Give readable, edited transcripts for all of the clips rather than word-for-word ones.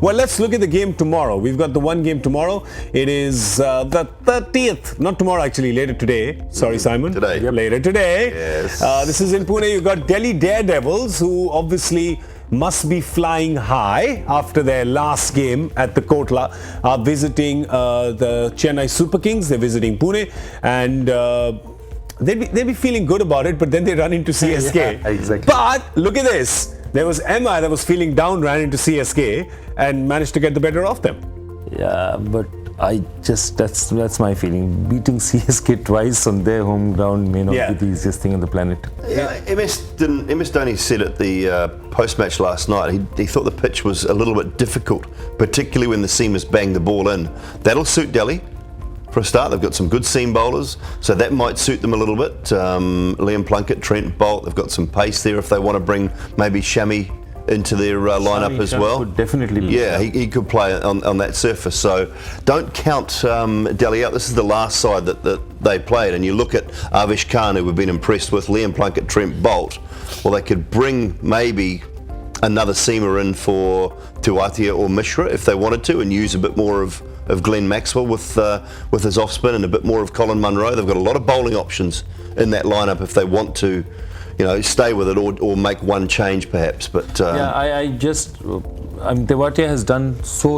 Well, let's look at the game tomorrow. We've got the one game tomorrow. It is the 30th. Not tomorrow, actually. Later today. Sorry, Simon. Today. Yep. Later today. Yes. This is in Pune. You've got Delhi Daredevils, who obviously must be flying high after their last game at the Kotla, are visiting the Chennai Super Kings. They're visiting Pune, and they'd be feeling good about it, but then they run into CSK. Yeah, exactly. But look at this. There was MI that was feeling down, ran into CSK and managed to get the better of them. Yeah, but that's my feeling. Beating CSK twice on their home ground may not be the easiest thing on the planet. Yeah, MS Dhoni said at the post-match last night, he thought the pitch was a little bit difficult, particularly when the seamers bang the ball in. That'll suit Delhi. For a start, they've got some good seam bowlers, so that might suit them a little bit. Liam Plunkett, Trent Bolt, they've got some pace there if they want to bring maybe Shami into their lineup as well. Could definitely be. Yeah, he could play on that surface. So don't count Delhi out. This is the last side that they played. And you look at Avish Khan, who we've been impressed with, Liam Plunkett, Trent Bolt. Well, they could bring maybe another seamer in for Tuatia or Mishra if they wanted to, and use a bit more of Glenn Maxwell with his off spin and a bit more of Colin Munro. They've got a lot of bowling options in that lineup if they want to, stay with it or make one change perhaps. But Tewatia has done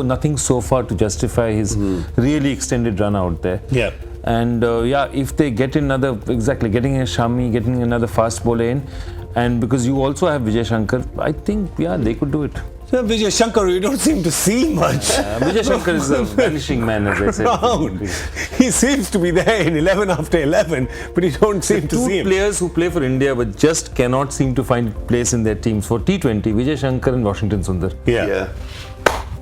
nothing so far to justify his really extended run out there. Yeah. And if they get getting a Shami, getting another fast bowler in, and because you also have Vijay Shankar, I think they could do it. So Vijay Shankar, you don't seem to see much. Vijay Shankar is a vanishing man, as I said. He seems to be there in 11 after 11, but you don't seem to see him. Two players who play for India but just cannot seem to find place in their teams. For T20, Vijay Shankar and Washington Sundar. Yeah.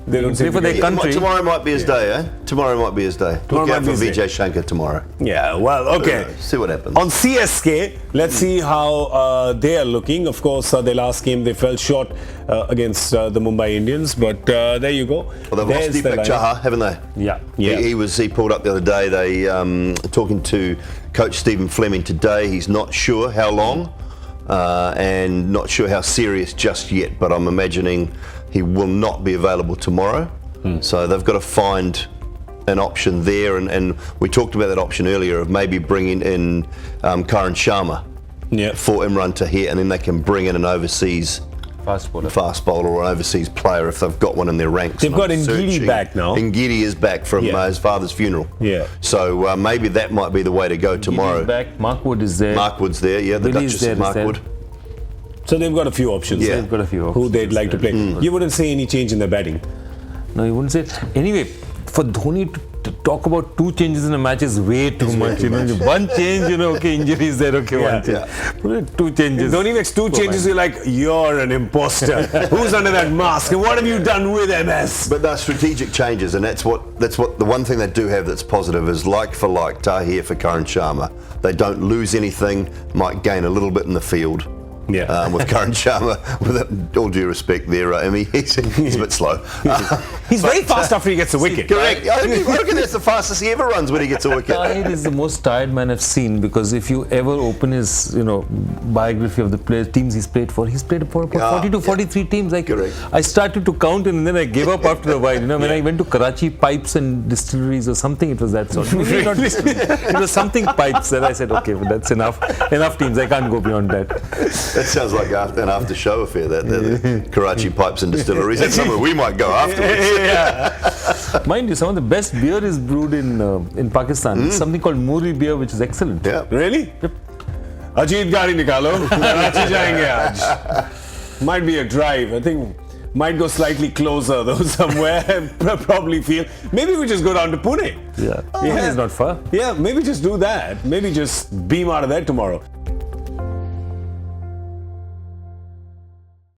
They don't play for their country. Tomorrow might be his day, eh? Tomorrow might be his day. Look out for Vijay Shankar tomorrow. Yeah, well, okay. See what happens. On CSK, let's see how they are looking. Of course, their last game they fell short against the Mumbai Indians, but there you go. Well, they've lost Deepak Chahar, haven't they? Yeah. He pulled up the other day. They talking to Coach Stephen Fleming today. He's not sure how long and not sure how serious just yet, but I'm imagining he will not be available tomorrow. So they've got to find an option there, and we talked about that option earlier of maybe bringing in Karan Sharma for Imran Tahir, and then they can bring in an overseas fast bowler or an overseas player if they've got one in their ranks. They've got Ngidi back now. Ngidi is back from his father's funeral. Yeah. So maybe that might be the way to go tomorrow. Back. Mark Wood is there. Mark Wood's there. Yeah, the Duchess of Mark Wood. So they've got a few options. Yeah. They've got a few options. Who they'd like to play. You wouldn't say any change in their batting. No, you wouldn't say. Anyway, for Dhoni to talk about two changes in a match is way too much. One change, injury is there, one change. Two changes. Dhoni makes two changes, you're like, you're an imposter. Who's under that mask? And what have you done with MS? But they're strategic changes, and that's what the one thing they do have that's positive is like for like, Tahir for Karan Sharma. They don't lose anything, might gain a little bit in the field. Yeah. With Karan Sharma, with all due respect there, he's a bit slow. He's very fast after he gets a wicket. Correct. I reckon that's the fastest he ever runs when he gets a wicket. Tahir is the most tired man I've seen, because if you ever open his biography of the teams he's played for about 40 to 43 teams. Correct. I started to count and then I gave up after a while. When I went to Karachi Pipes and Distilleries or something, it was that sort. Maybe not distilleries. It was something pipes that I said, okay, but that's enough teams. I can't go beyond that. That sounds like an after-show affair, the Karachi Pipes and Distilleries. That's somewhere we might go afterwards. Mind you, some of the best beer is brewed in Pakistan. It's something called Muri beer, which is excellent. Yeah. Really? Yep. Ajit gaadi nikalo. Karachi jayenge aaj. Might be a drive. I think might go slightly closer though somewhere. Probably feel. Maybe we just go down to Pune. Yeah. Pune is not far. Yeah, maybe just do that. Maybe just beam out of there tomorrow.